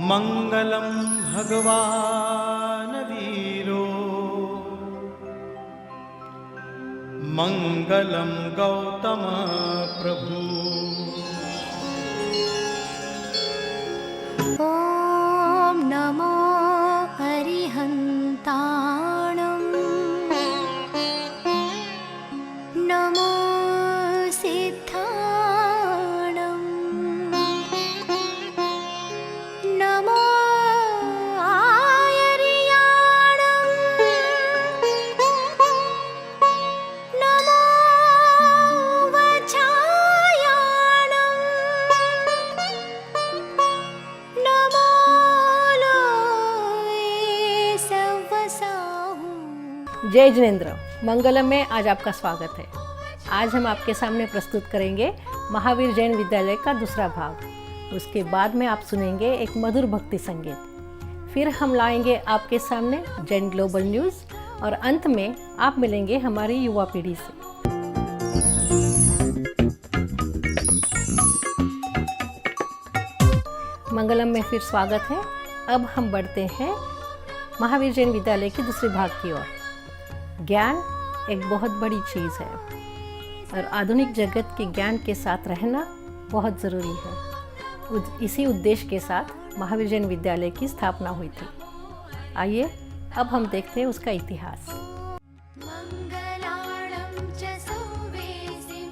મંગલમ ભગવાન વીરો મંગલમ ગૌતમ પ્રભુ. ઓમ નમો હરિહંતાણમ નમો સિદ્ધાણમ નમો આયર્યાણમ નમો વચાયાણમ नमो लोए सर्वसाहु. जय जिनेन्द्र. मंगलम में आज आपका स्वागत है. आज हम आपके सामने प्रस्तुत करेंगे महावीर जैन विद्यालय का दूसरा भाग. उसके बाद में आप सुनेंगे एक मधुर भक्ति संगीत. फिर हम लाएंगे आपके सामने जैन ग्लोबल न्यूज़ और अंत में आप मिलेंगे हमारी युवा पीढ़ी से. मंगलम में फिर स्वागत है. अब हम बढ़ते हैं महावीर जैन विद्यालय के दूसरे भाग की ओर. ज्ञान एक बहुत बड़ी चीज़ है और आधुनिक जगत के ज्ञान के साथ रहना बहुत ज़रूरी है. इसी उद्देश्य के साथ महावीर जैन विद्यालय की स्थापना हुई थी. आइए अब हम देखते हैं उसका इतिहास. मंगलाणं च सौवेसिं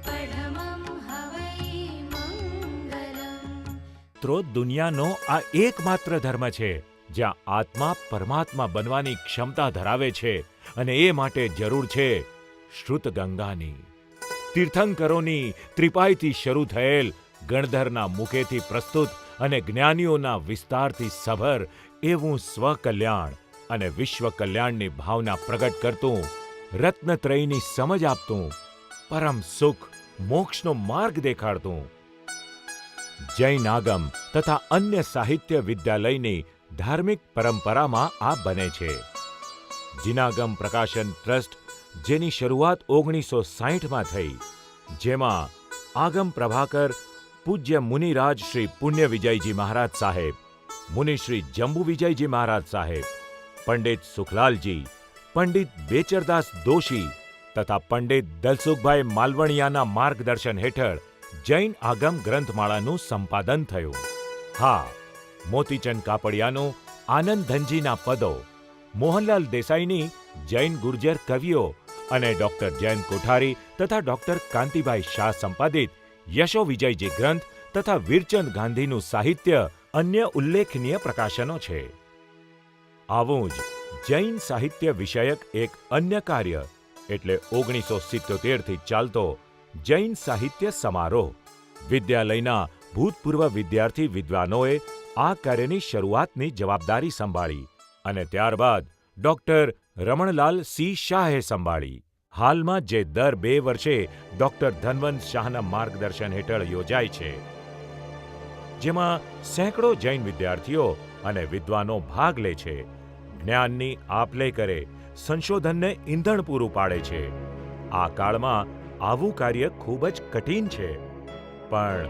पढमं हवै मंगलम्. મિત્રો, દુનિયાનો આ એકમાત્ર ધર્મ છે જ્યાં આત્મા પરમાત્મા બનવાની ક્ષમતા ધરાવે છે અને એ માટે જરૂર છે શ્રુત ગંગાની. તીર્થંકરોની ત્રિપાઈથી શરૂ થયેલ ગણધરના મુખેથી પ્રસ્તુત અને જ્ઞાનીઓના વિસ્તારથી સભર એવું સ્વકલ્યાણ અને વિશ્વ કલ્યાણની ભાવના પ્રગટ કરતું, રત્નત્રયની સમજ આપતું, પરમ સુખ મોક્ષનો માર્ગ દેખાડતું જૈન આગમ તથા અન્ય સાહિત્ય વિદ્યાલયની ધાર્મિક પરંપરામાં આ બને છે. જીનાગમ પ્રકાશન ટ્રસ્ટ, જેની શરૂઆત 1960માં થઈ, જેમાં આગમ પ્રભાકર, પૂજ્ય મુનિરાજ શ્રી પુણ્ય વિજયજી મહારાજ સાહેબ, મુનિશ્રી જંબુ વિજયજી મહારાજ સાહેબ, પંડિત સુખલાલજી, પંડિત બેચરદાસ દોશી તથા પંડિત દલસુખભાઈ માલવણિયાના માર્ગદર્શન હેઠળ જૈન આગમ ગ્રંથમાળાનું સંપાદન થયું. હા, મોતીચંદ કાપડિયાનું આનંદધનજીના પદો, મોહનલાલ દેસાઈની જૈન ગુર્જર કવિઓ અને ડૉક્ટર જયંત કોઠારી તથા ડૉક્ટર કાંતિભાઈ શાહ સંપાદિત યશો વિજયજી ગ્રંથ તથા વીરચંદ ગાંધીનું સાહિત્ય અન્ય ઉલ્લેખનીય પ્રકાશનો છે. આવું જ જૈન સાહિત્ય વિષયક એક અન્ય કાર્ય એટલે 1977થી ચાલતો જૈન સાહિત્ય સમારોહ. વિદ્યાલયના ભૂતપૂર્વ વિદ્યાર્થી વિદ્વાનોએ આ કાર્યની શરૂઆતની જવાબદારી સંભાળી અને ત્યારબાદ ડૉક્ટર રમણલાલ સી શાહે સંભાળી. હાલમાં જે દર 2 વર્ષે ડૉક્ટર ધનવંત શાહના માર્ગદર્શન હેઠળ યોજાય છે, જેમાં સેંકડો જૈન વિદ્યાર્થીઓ અને વિદ્વાનો ભાગ લે છે, જ્ઞાનની આપ-લે કરે, સંશોધનને ઈંધણ પૂરું પાડે છે. આ કાળમાં આવું કાર્ય ખૂબ જ કઠિન છે, પણ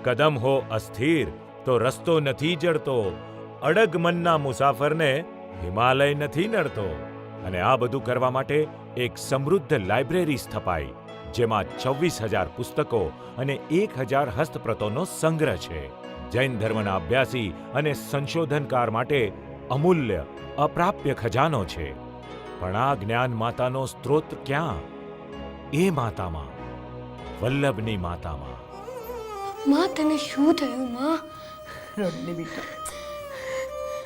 કદમ હો અસ્થિર તો રસ્તો નથી જડતો, અડગ મનના મુસાફરને હિમાલય નથી નડતો. અને આ બધું કરવા માટે એક સમૃદ્ધ લાઇબ્રેરી સ્થપાઈ, જેમાં 26,000 પુસ્તકો અને 1,000 હસ્તપ્રતોનો સંગ્રહ છે. જૈન ધર્મના અભ્યાસી અને સંશોધનકાર માટે અમૂલ્ય અપ્રાપ્ય ખજાનો છે. પણ આ જ્ઞાન માતાનો સ્ત્રોત ક્યાં? એ માતામાં, વલ્લભની માતામાં. માં, તને શું થયું માં? રોડની બેટા,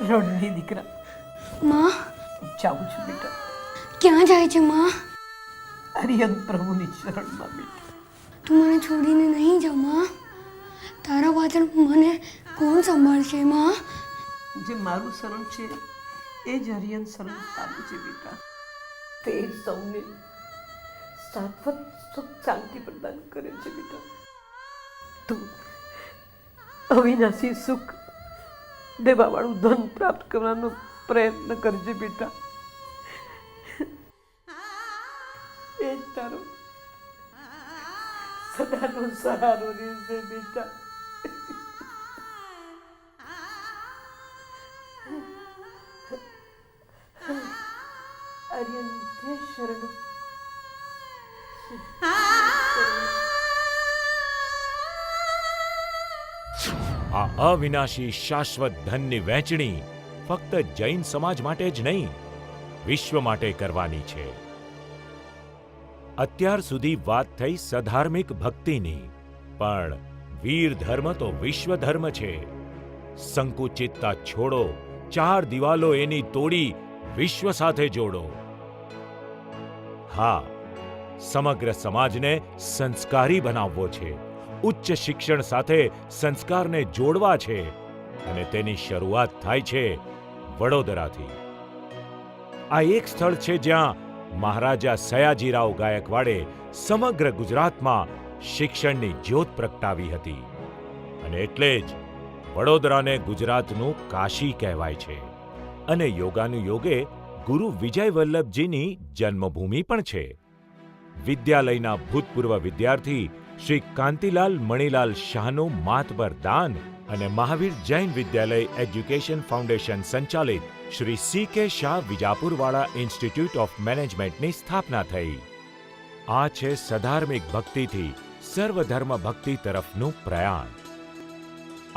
રોડની દીકરા. માં, જાઉં છું બેટા. ક્યાં જાય છે માં? હરિહંત પ્રભુની શરણમાં બેટા. તું મને છોડીને નહીં જા માં. તારા પાછળ મને કોણ સંભાળશે માં? જે મારું શરણ છે એ જ હરિહંત શરણ પામ્યું છે બેટા. તે જ સૌને શાશ્વત સુખ શાંતિ પ્રદાન કરે છે બેટા. તું અવિનાશી સુખ દેવાવાળું ધન પ્રાપ્ત કરવાનો પ્રયત્ન કરજે બેટા. એ જ તારો સદાનો સહારો રહેશે બેટા. શરણમ. આ અવિનાશી શાશ્વત ધનની વહેંચણી ફક્ત જૈન સમાજ માટે જ નહીં, વિશ્વ માટે કરવાની છે. અત્યાર સુધી વાત થઈ સધાર્મિક ભક્તિની, પણ વીર ધર્મ તો વિશ્વ ધર્મ છે. સંકુચિતતા છોડો, ચાર દિવાલો એની તોડી વિશ્વ સાથે જોડો. હા, સમગ્ર સમાજને સંસ્કારી બનાવવો છે, ઉચ્ચ શિક્ષણ સાથે સંસ્કારને જોડવા છે, અને તેની શરૂઆત થાય છે વડોદરાથી. આ એક સ્થળ છે જ્યાં મહારાજા સયાજીરાવ ગાયકવાડે સમગ્ર ગુજરાતમાં શિક્ષણની જ્યોત પ્રગટાવી હતી, અને એટલે જ વડોદરાને ગુજરાતનું કાશી કહેવાય છે. અને યોગાનુયોગે ગુરુ વિજય વલ્લભજીની જન્મભૂમિ પણ છે. વિદ્યાલયના ભૂતપૂર્વ વિદ્યાર્થી શ્રી કાંતિલાલ મણીલાલ શાહનું માતબર દાન અને મહાવીર જૈન વિદ્યાલય એજ્યુકેશન ફાઉન્ડેશન સંચાલિત શ્રી C.K. શાહ વિજાપુરવાળા ઇન્સ્ટિટ્યૂટ ઓફ મેનેજમેન્ટની સ્થાપના થઈ. આ છે સધાર્મિક ભક્તિથી સર્વધર્મ ભક્તિ તરફનું પ્રયાણ.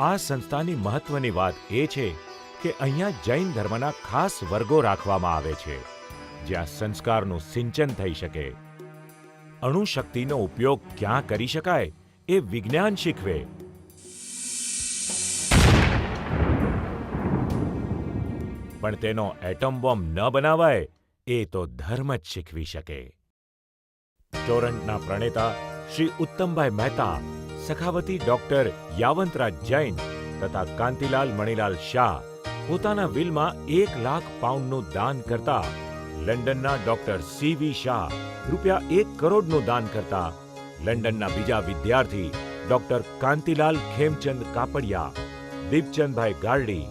આ સંસ્થાની મહત્વની વાત એ છે કે અહીંયા જૈન ધર્મના ખાસ વર્ગો રાખવામાં આવે છે, જ્યાં સંસ્કારનું સિંચન થઈ શકે. અણુશક્તિનો ઉપયોગ ક્યાં કરી શકાય એ વિજ્ઞાન શીખવે. પણ તેનો એટમ બોમ્બ ન બનાવાય એ તો ધર્મ જ શીખવી શકે. ટોરન્ટના પ્રણેતા શ્રી ઉત્તમભાઈ મહેતા, સખાવતી ડોક્ટર યાવંતરાજ જૈન તથા કાંતિલાલ મણીલાલ શાહ પોતાના વિલમાં 1 લાખ પાઉન્ડનું દાન કરતા, લંડનના ડોક્ટર C.V. શાહ ₹1 કરોડનું દાન કરતા, લંડનના બીજા વિદ્યાર્થી ડોક્ટર કાંતિલાલ ખેમચંદ કાપડિયા, દીપચંદભાઈ ગાર્ડી,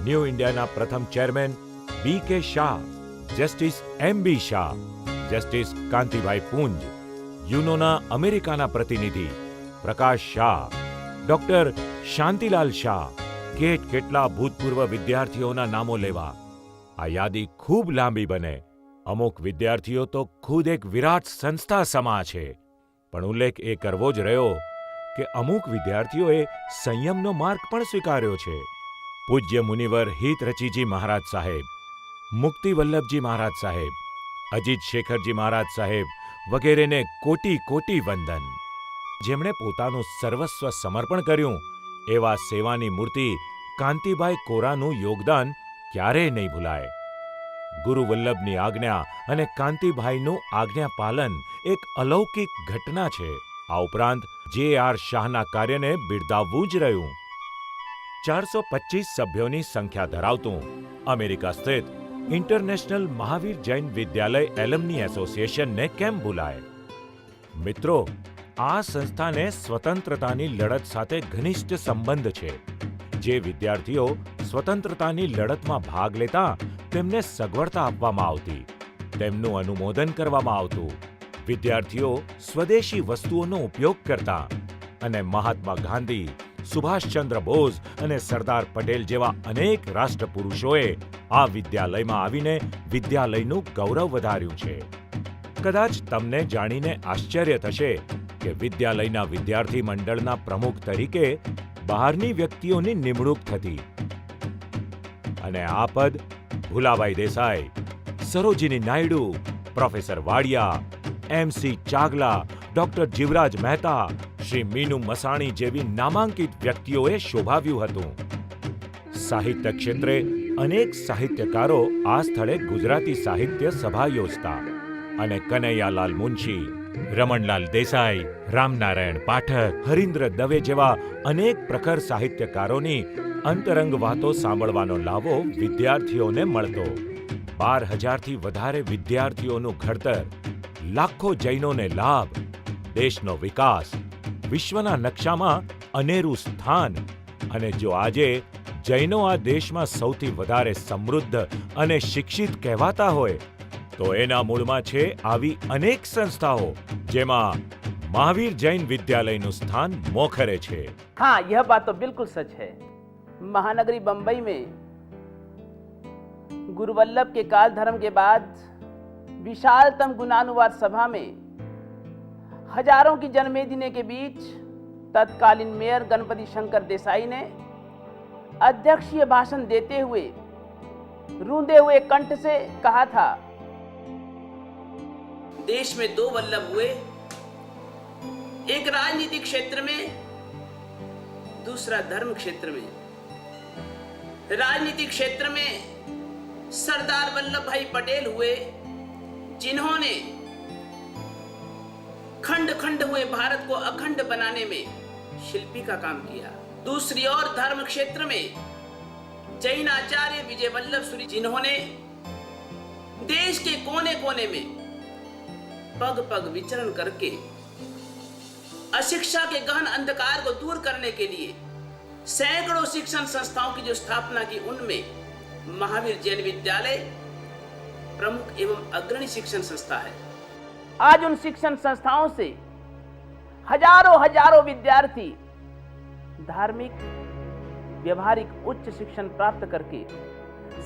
ન્યૂ ઇન્ડિયાના પ્રથમ chairman B.K. Shah, justice M.B. Shah, justice Kantibhai Punj, યુનોના અમેરિકાના પ્રતિનિધિ પ્રકાશ શાહ, ડોક્ટર શાંતિલાલ શાહ, કેટલા ભૂતપૂર્વ વિદ્યાર્થીઓના નામો લેવા. આ યાદી ખૂબ લાંબી બને. અમુક વિદ્યાર્થીઓ તો ખુદ એક વિરાટ સંસ્થા સમા છે. પણ ઉલ્લેખ એ કરવો જ રહ્યો કે અમુક વિદ્યાર્થીઓએ સંયમનો માર્ગ પણ સ્વીકાર્યો છે. પૂજ્ય મુનિવર હિતરચીજી મહારાજ સાહેબ, મુક્તિ વલ્લભજી મહારાજ સાહેબ, અજીત શેખરજી મહારાજ સાહેબ વગેરેને કોટી કોટી વંદન. જેમણે પોતાનું સર્વસ્વ સમર્પણ કર્યું એવા સેવાની મૂર્તિ કાંતિભાઈ કોરાનું યોગદાન ક્યારેય નહીં ભૂલાય. ગુરુ વલ્લભની આજ્ઞા અને કાંતિભાઈનું આજ્ઞા પાલન એક અલૌકિક ઘટના છે. આ ઉપરાંત J.R. શાહના કાર્યને બિરદાવવું જ રહ્યું. 425 સભ્યોની સંખ્યા ધરાવતું અમેરિકા સ્થિત ઇન્ટરનેશનલ મહાવીર જૈન વિદ્યાલય એલમની એસોસિએશનને કેમ ભૂલાય? મિત્રો, આ સંસ્થાને સ્વતંત્રતાની લડત સાથે ઘનિષ્ઠ સંબંધ છે. જે વિદ્યાર્થીઓ સ્વતંત્રતાની લડતમાં ભાગ લેતા તેમને સગવડતા આપવામાં આવતી, તેમનું અનુમોદન કરવામાં આવતું. વિદ્યાર્થીઓ સ્વદેશી વસ્તુઓનો ઉપયોગ કરતા અને મહાત્મા ગાંધી, સુભાષચંદ્ર બોઝ અને સરદાર પટેલ જેવા અનેક રાષ્ટ્રપુરુષોએ આ વિદ્યાલયમાં આવીને વિદ્યાલયનું ગૌરવ વધાર્યું છે. કદાચ તમને જાણીને આશ્ચર્ય થશે કે વિદ્યાલયના વિદ્યાર્થી મંડળના પ્રમુખ તરીકે બહારની વ્યક્તિઓની નિમણૂક થતી, અને આ પદ Bhulabhai Desai, Sarojini Naidu, professor Wadia, M.C. Chagla, doctor Jivraj Mehta, Shri Minoo Masani જેવી નામાંકિત વ્યક્તિઓએ શોભાવ્યું હતું. સાહિત્ય ક્ષેત્રે અનેક સાહિત્યકારો આ સ્થળે ગુજરાતી સાહિત્ય સભા યોજતા, અને કનૈયાલાલ મુનશી, રમણલાલ દેસાઈ, રામનારાયણ પાઠક, હરીન્દ્ર દવે જેવા અનેક પ્રખર સાહિત્યકારોની અંતરંગ વાતો સાંભળવાનો લાવો વિદ્યાર્થીઓને મળતો. 12,000થી વધારે વિદ્યાર્થીઓનું ઘડતર, લાખો જૈનોને લાભ, દેશનો વિકાસ, વિશ્વના નકશામાં અનેરું સ્થાન. અને જો આજે જૈનો આ દેશમાં સૌથી વધારે સમૃદ્ધ અને શિક્ષિત કહેવાતા હોય તો એના મૂળમાં છે આવી અનેક સંસ્થાઓ, જેમાં महावीर जैन विद्यालय નું સ્થાન મોખરે છે. हाँ, यह बात तो बिल्कुल सच है. महानगरी बंबई में गुरु वल्लभ के काल धर्म के बाद विशालतम गुणानुवाद सभा में हजारों की जनमेदिनी के बीच तत्कालीन मेयर गणपति शंकर देसाई ने अध्यक्षीय भाषण देते हुए रूंधे हुए कंठ से कहा था, देश में दो वल्लभ हुए, एक राजनीतिक क्षेत्र में, दूसरा धर्म क्षेत्र में। राजनीतिक क्षेत्र में सरदार वल्लभ भाई पटेल हुए, जिन्होंने खंड खंड हुए भारत को अखंड बनाने में शिल्पी का काम किया। दूसरी ओर धर्म क्षेत्र में जैन आचार्य विजय वल्लभ सूरी, जिन्होंने देश के कोने कोने में पग पग विचरण करके अशिक्षा के गहन अंधकार को दूर करने के लिए सैकड़ों शिक्षण संस्थाओं की जो स्थापना की, उनमें महावीर जैन विद्यालय प्रमुख एवं अग्रणी शिक्षण संस्था है। आज उन शिक्षण संस्थाओं से हजारों विद्यार्थी धार्मिक व्यवहारिक उच्च शिक्षण प्राप्त करके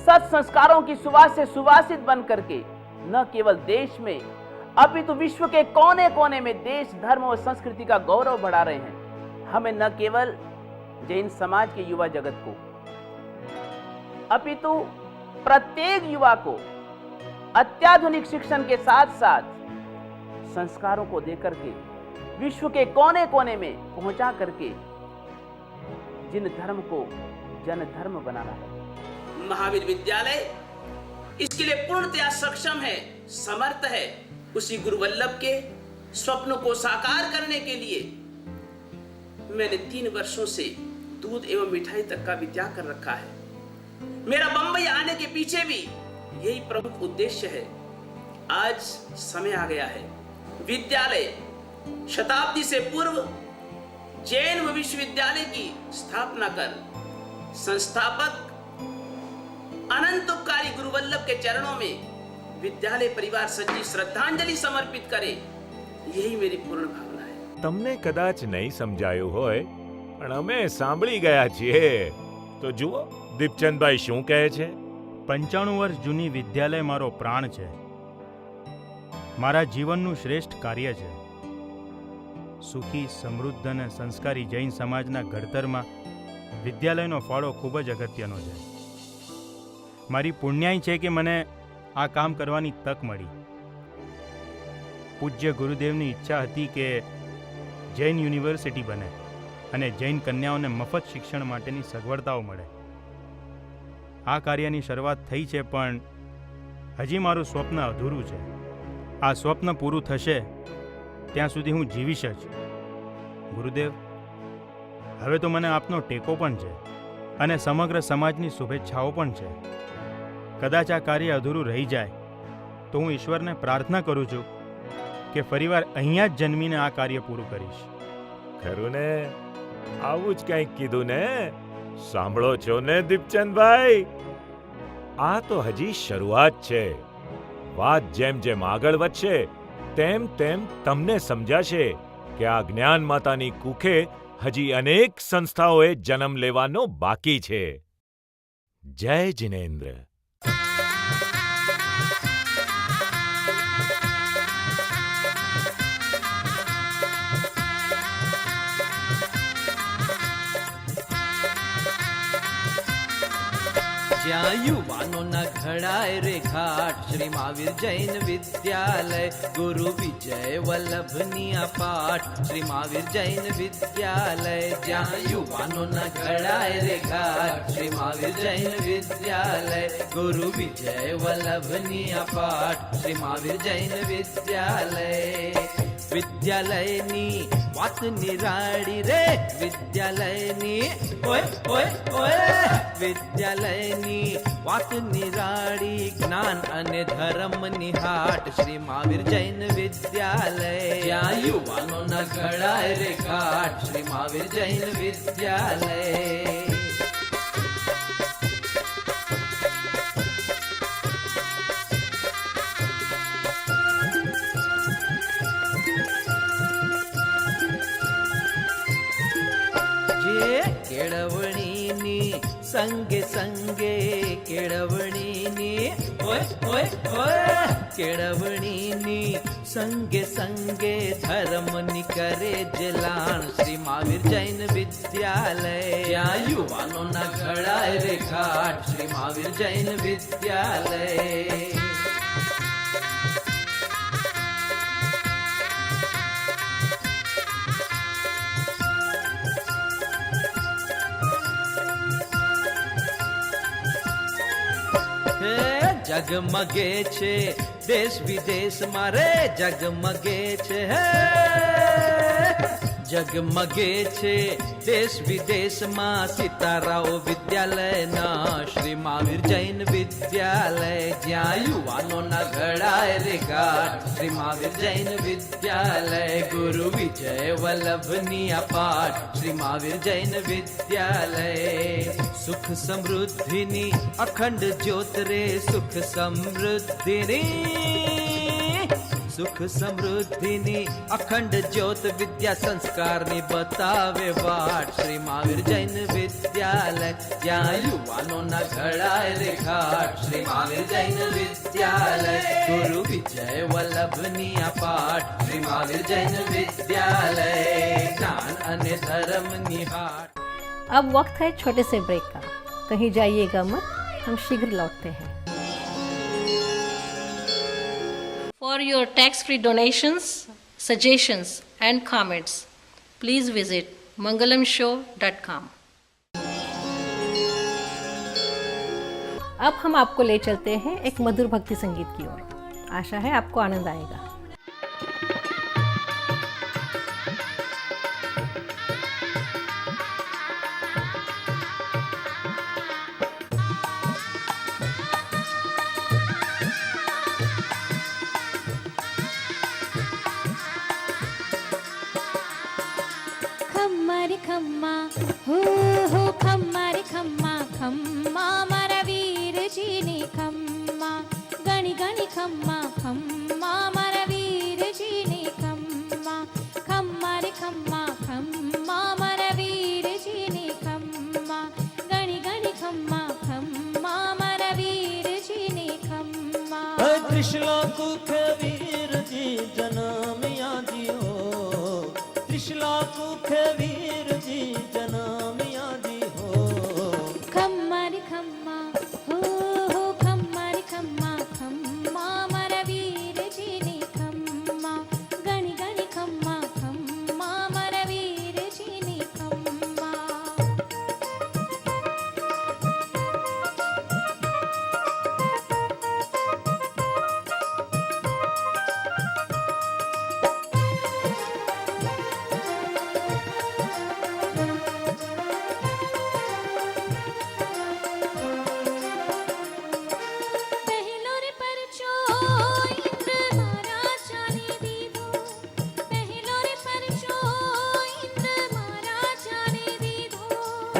सत संस्कारों की सुवास से सुवासित बन करके न केवल देश में अपितु विश्व के कोने कोने में देश, धर्म और संस्कृति का गौरव बढ़ा रहे हैं। हमें न केवल जैन समाज के युवा जगत को अपितु प्रत्येक युवा को अत्याधुनिक शिक्षण के साथ साथ संस्कारों को देकर के विश्व के कोने कोने में पहुंचा करके जिन धर्म को जन धर्म बनाना है। महावीर विद्यालय इसके लिए पूर्णतया सक्षम है, समर्थ है। उसी गुरु वल्लभ के स्वप्नों को साकार करने के लिए मैंने 3 वर्षों से दूध एवं मिठाई तक का भी त्याग कर रखा है। मेरा बंबई आने के पीछे भी यही प्रमुख उद्देश्य है। आज समय आ गया है, विद्यालय शताब्दी से पूर्व जैन विश्वविद्यालय की स्थापना कर संस्थापक अनंत उपकारी गुरु वल्लभ के चरणों में विद्यालय परिवार सच्ची श्रद्धांजलि समर्पित करे, यही मेरी पूर्ण भावना है। તમને કદાચ નહીં સમજાયું હોય, પણ અમે સાંભળી ગયા છીએ. તો જુઓ દીપચંદભાઈ શું કહે છે. 95 વર્ષ જૂની વિદ્યાલય મારો પ્રાણ છે, મારા જીવનનું શ્રેષ્ઠ કાર્ય છે. સુખી, સમૃદ્ધ અને સંસ્કારી જૈન સમાજના ઘડતરમાં વિદ્યાલયનો ફાળો ખૂબ જ અગત્યનો છે. મારી પુણ્યાઈ છે કે મને આ કામ કરવાની તક મળી. પૂજ્ય ગુરુદેવની ઈચ્છા હતી કે જૈન યુનિવર્સિટી બને અને જૈન કન્યાઓને મફત શિક્ષણ માટેની સગવડતાઓ મળે. આ કાર્યની શરૂઆત થઈ છે, પણ હજી મારું સ્વપ્ન અધૂરું છે. આ સ્વપ્ન પૂરું થશે ત્યાં સુધી હું જીવીશ જ. ગુરુદેવ, હવે તો મને આપનો ટેકો પણ છે અને સમગ્ર સમાજની શુભેચ્છાઓ પણ છે. કદાચ આ કાર્ય અધૂરું રહી જાય તો હું ઈશ્વરને પ્રાર્થના કરું છું કે ફરીવાર અહીંયા જ જન્મીને આ કાર્ય પૂરું કરીશ. ખરું ને? આવું જ કંઈક કીધું ને? સાંભળો છો ને દીપચંદભાઈ? આ તો હજી શરૂઆત છે. વાત જેમ જેમ આગળ વધશે તેમ તેમ તમને સમજાશે કે આ જ્ઞાન માતાની કુખે હજી અનેક સંસ્થાઓએ જન્મ લેવાનો બાકી છે. જય જિનેન્દ્ર. જ્યાં યુવાનોના ઘડાય રે ઘાટ, શ્રી મહાવીર જૈન વિદ્યાલય, ગુરુ વિજય વલ્લભની આ પાઠ. શ્રી મહાવીર જૈન વિદ્યાલય, જ્યાં યુવાનોના ઘડાય રે ઘાટ, શ્રી મહાવીર જૈન વિદ્યાલય, ગુરુ વિજય વલ્લભની આ પાઠ. શ્રી મહાવીર જૈન વિદ્યાલય. વિદ્યાલયની વાત નિરાળી રે, વિદ્યાલયની ઓય ઓય ઓય, વિદ્યાલયની વાત નિરાળી, જ્ઞાન અને ધર્મની હાટ. શ્રી મહાવીર જૈન વિદ્યાલય, જ્યાં યુવાનોના ઘડાય રે ઘાટ. શ્રી મહાવીર જૈન વિદ્યાલય. કેળવણીની संगे संगे केळवणीनी ओय ओय ओय केळवणीनी संगे संगे धर्मनी करे जलाण श्री महावीर जैन विद्यालय જ્યાં યુવાનોના ઘડાય રે ઘાટ શ્રી મહાવીર જૈન વિદ્યાલય જગમગે છે દેશ વિદેશમાં રે જગમગે છે જગમગે છે દેશ વિદેશમાં સિતારાઓ વિદ્યાલયના શ્રી મહાવીર જૈન વિદ્યાલય જ્યાં યુવાનોના ઘડાય રે ઘાટ શ્રી મહાવીર જૈન વિદ્યાલય ગુરુ વિજય વલ્લભની આ પાઠ શ્રી મહાવીર જૈન વિદ્યાલય સુખ સમૃદ્ધિની અખંડ જ્યોત રે સુખ સમૃદ્ધિની સુખ સમૃદ્ધિની અખંડ જ્યોત વિદ્યા સંસ્કારની બતાવે વાટ શ્રી મહાવીર જૈન વિદ્યાલય જ્યાં યુવાનોના ઘડાય રે ઘાટ શ્રી મહાવીર જૈન વિદ્યાલય ગુરુ વિજય વલ્લભની આ પાઠ શ્રી મહાવીર જૈન વિદ્યાલય જ્ઞાન અને ધર્મની હાટ अब वक्त है छोटे से ब्रेक का। कहीं जाइएगा मत, हम शीघ्र लौटते हैं। For your tax-free donations, suggestions and comments, please visit mangalamshow.com. अब हम आपको ले चलते हैं एक मधुर भक्ति संगीत की ओर। आशा है आपको आनंद आएगा। ખમ્મા હો ખમ્મા રે ખમ્મા ખમ્મા મારા વીરજીની ખમ્મા ગણી ગણી ખમ્મા ખમ્મા મારા વીરજીની ખમ્મા ખમ્મા રે ખમ્મા ખમ્મા મારા વીરજીની ખમ્મા ગણી ગણી ખમ્મા ખમ્મા મારા વીરજીની ખમ્મા ત્રિશલા કુખ વીરજી જનમિયા જીઓ ત્રિશલા કુખ વીરજી જનમિયા જીઓ ખમ્મા રે ખમ્મા હો ખમ્મા રે ખમ્મા ખમ્મા મારા વીરજીની ખમ્મા ગણી ગણી ખમ્મા ખમ્મા મારા વીરજીની ખમ્મા પહેલો રે પરચો ઇન્દ્ર મહારાજાને દીધો પહેલો રે પરચો ઇન્દ્ર મહારાજાને દીધો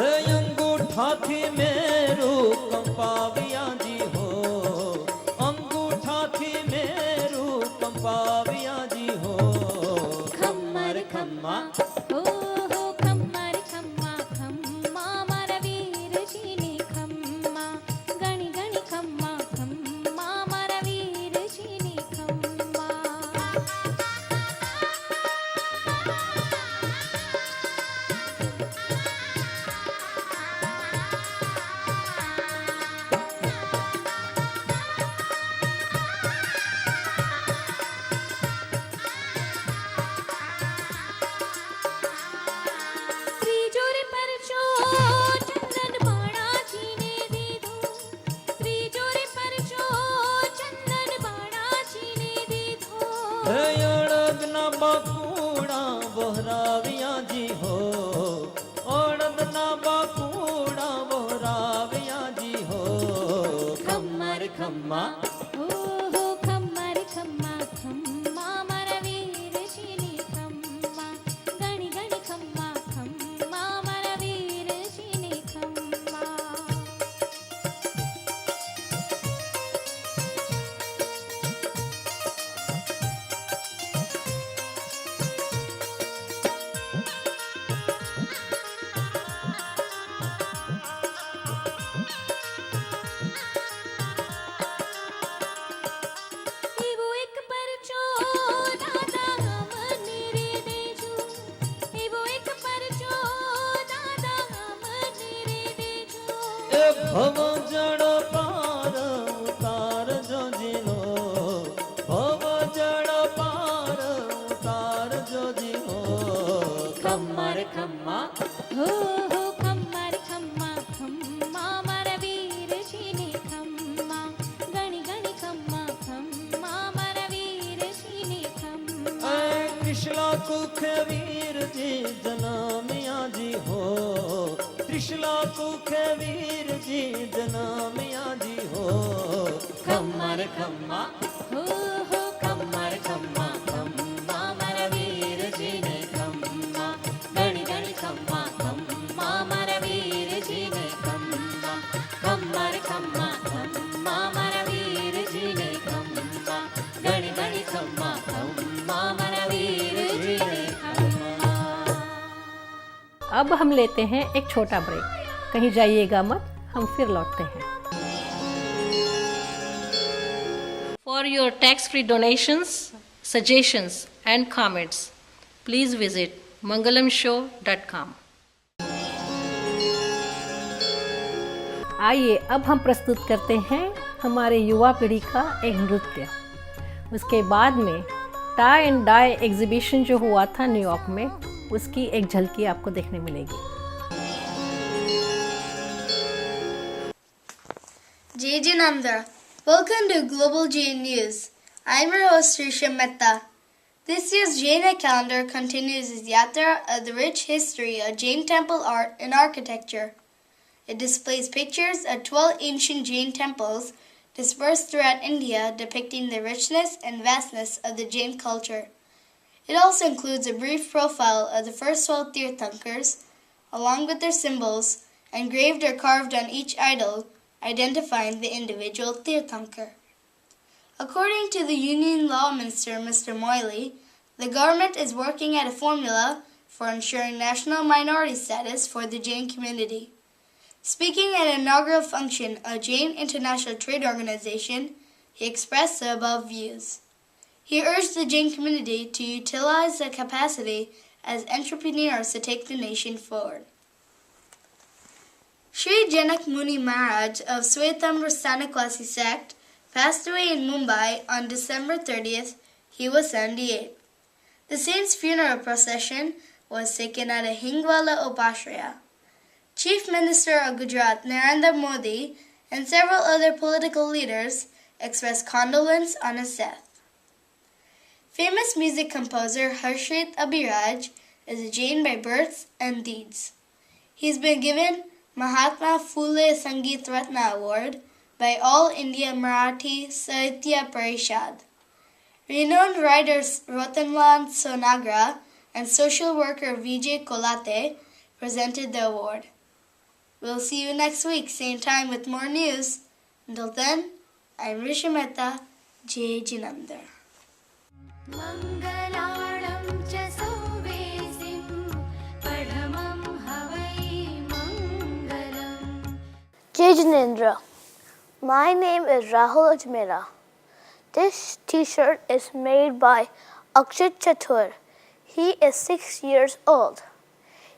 અંગૂઠાથી મેરું કંપાવ્યા જી હો અંગૂઠાથી મેરું કંપાવ્યા જી હો ખમ્મા રે ખમ્મા હો ખમ્મા રે ખમ્મા ખમ્મા મારા વીરજીની ખમ્મા ગણી ગણી ખમ્મા ખમ્મા મારા વીરજીની ખમ્મા ત્રીજો રે પરચો ચંદન બાળાજીને દીધો ત્રીજો રે પરચો ચંદન બાળાજીને દીધો અડદના બાકુડા વહરાવ્યા જી હો અડદના બાકુડા વહરાવ્યા જી હો ખમ્મા રે ખમ્મા હો ખમ્મા રે ખમ્મા ખમ્મા મારા વીરજીની ખમ્મા ગણી ગણી ખમ્મા ખમ્મા મારા વીરજીની ખમ્મા ભવ જળ પાર ઉતારજો જીનો, ભવ જળ પાર ઉતારજો જીનો. ખમ્મા રે ખમ્મા, હો હો ખમ્મા રે ખમ્મા ખમ્મા મારા વીરજીને ખમ્મા, ગણી ગણી ખમ્મા ખમ્મા મારા વીરજીને ખમ્મા. ત્રિશલા કુખ વીરજી જનમિયાજી હો, ત્રિશલા કુખ વીરજી જનમિયાજી હો. ખમ્મા રે ખમ્મા, હો હો ખમ્મા રે ખમ્મા ખમ્મા મારા વીરજીને ખમ્મા, ગણી ગણી ખમ્મા ખમ્મા મારા વીરજીને ખમ્મા. ખમ્મા રે ખમ્મા ખમ્મા મારા વીરજીને ખમ્મા, ગણી ગણી ખમ્મા ખમ્મા મારા વીરજીને ખમ્મા. अब हम लेते हैं एक छोटा ब्रेक, कहीं जाइएगा मत, हम फिर लौटते हैं. For your tax-free donations, suggestions and comments, please visit mangalamshow.com. आइए अब हम प्रस्तुत करते हैं हमारे युवा पीढ़ी का एक नृत्य. उसके बाद में टाई एंड डाई एग्जीबिशन जो हुआ था न्यूयॉर्क में, उसकी एक झलकी आपको देखने मिलेगी. Jai Janandra. Welcome to Global Jain News. I'm your host Risha Mehta. This year's Jaina calendar continues its yatra of the rich history of Jain temple art and architecture. It displays pictures of 12 ancient Jain temples dispersed throughout India depicting the richness and vastness of the Jain culture. It also includes a brief profile of the first 12 Tirthankars, along with their symbols, engraved or carved on each idol, identifying the individual Tirthankar. According to the Union Law Minister, Mr. Moily, the government is working at a formula for ensuring national minority status for the Jain community. Speaking at an inaugural function of Jain International Trade Organization, he expressed the above views. He urged the Jain community to utilize their capacity as entrepreneurs to take the nation forward. Sri Janak Muni Maharaj of Swetambar Stanakwasi sect passed away in Mumbai on December 30th. He was 78. The saint's funeral procession was taken at a Hingwala Upashraya. Chief Minister of Gujarat Narendra Modi and several other political leaders expressed condolence on his death. Famous music composer Harshit Abhiraj is a Jain by birth and deeds. He's been given Mahatma Phule Sangeet Ratna Award by All India Marathi Sahitya Parishad. Renowned writers Rotanlal Sonagra and social worker Vijay Kolate presented the award. We'll see you next week, same time with more news. Until then, I'm Risha Mehta, Jai Janandar. मङ्गलाळं च सौवेसिं पढमं हवै मङ्गलम्. Jai Janendra. My name is Rahul Ajmera. This t-shirt is made by Akshit Chatur. He is 6 years old.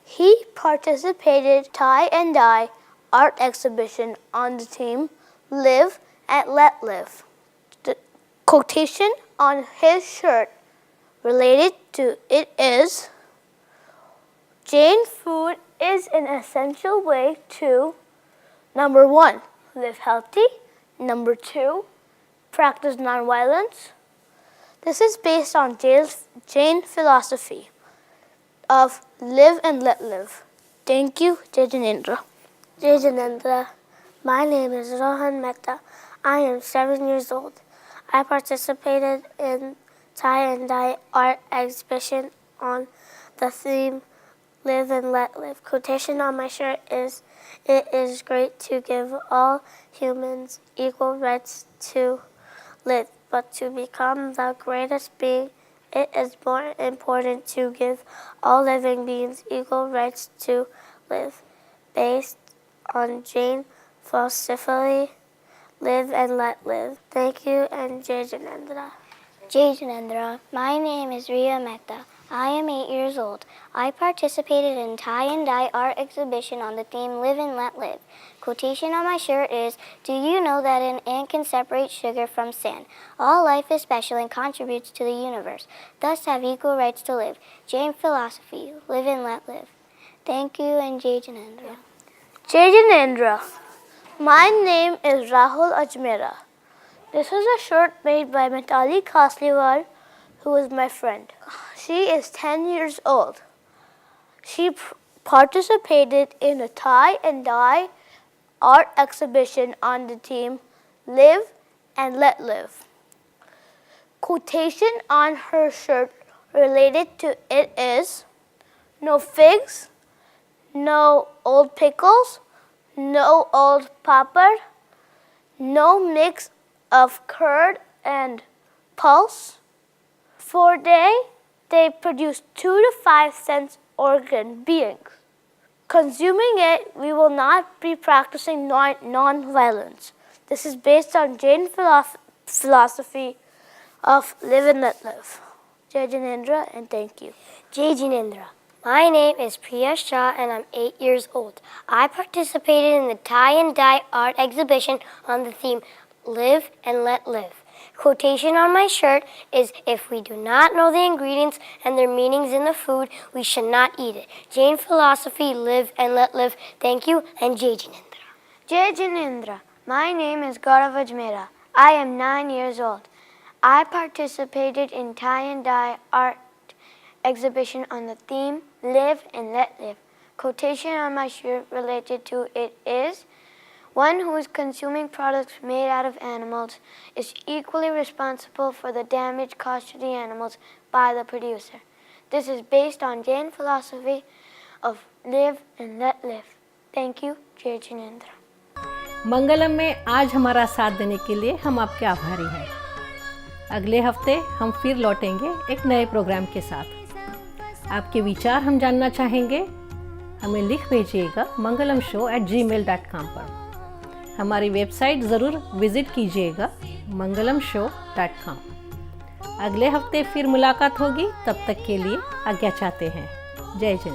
He participated tie and dye art exhibition on the theme Live and Let Live. The quotation on his shirt related to it is, Jain food is an essential way to, number 1, live healthy. Number 2, practice nonviolence. This is based on Jain philosophy of live and let live. Thank you, Jai Janendra. Jai Janendra. My name is Rohan Mehta. I am 7 years old. I participated in tie and dye art exhibition on the theme Live and Let Live. Quotation on my shirt is, it is great to give all humans equal rights to live, but to become the greatest being, it is more important to give all living beings equal rights to live. Based on Jain philosophy, live and let live. Thank you, and Jai Janendra. Jai Janendra. My name is Riya Mehta. I am 8 years old. I participated in tie and dye art exhibition on the theme Live and Let Live. Quotation on my shirt is, do you know that an ant can separate sugar from sand? All life is special and contributes to the universe. Thus have equal rights to live. Jain philosophy, live and let live. Thank you, and Jai Jinendra. Jai Jinendra. My name is Rahul Ajmera. This is a shirt made by Mitali Kasliwal, who is my friend. She is 10 years old. She participated in a tie and dye art exhibition on the theme Live and Let Live. Quotation on her shirt related to it is, no figs, no old pickles, no old popper, no mix of curd and pulse. For they produce 2 to 5 cents organ beings. Consuming it, we will not be practicing non-violence. This is based on Jain philosophy of live and let live. Jai Jinendra, and thank you. Jai Jinendra. My name is Priya Shah and I'm 8 years old. I participated in the tie and dye art exhibition on the theme Live and Let Live. Quotation on my shirt is, if we do not know the ingredients and their meanings in the food, we should not eat it. Jain philosophy, live and let live. Thank you, and Jai Jinendra. Jai Jinendra. My name is Gaurav Ajmera. I am 9 years old. I participated in tie and dye art exhibition on the theme Live and Let Live. Quotation on my shirt related to it is, one who is consuming products made out of animals is equally responsible for the damage caused to the animals by the producer. This is based on Jain philosophy of live and let live. Thank you, Jai Jinendra. मंगलम में आज हमारा साथ देने के लिए हम आपके आभारी हैं। अगले हफ्ते हम फिर लौटेंगे एक नए प्रोग्राम के साथ। आपके विचार हम जानना चाहेंगे, हमें लिख भेजिएगा mangalamshow@gmail.com पर। हमारी वेबसाइट ज़रूर विज़िट कीजिएगा mangalamshow.com। अगले हफ्ते फिर मुलाकात होगी, तब तक के लिए आज्ञा चाहते हैं। जय जय।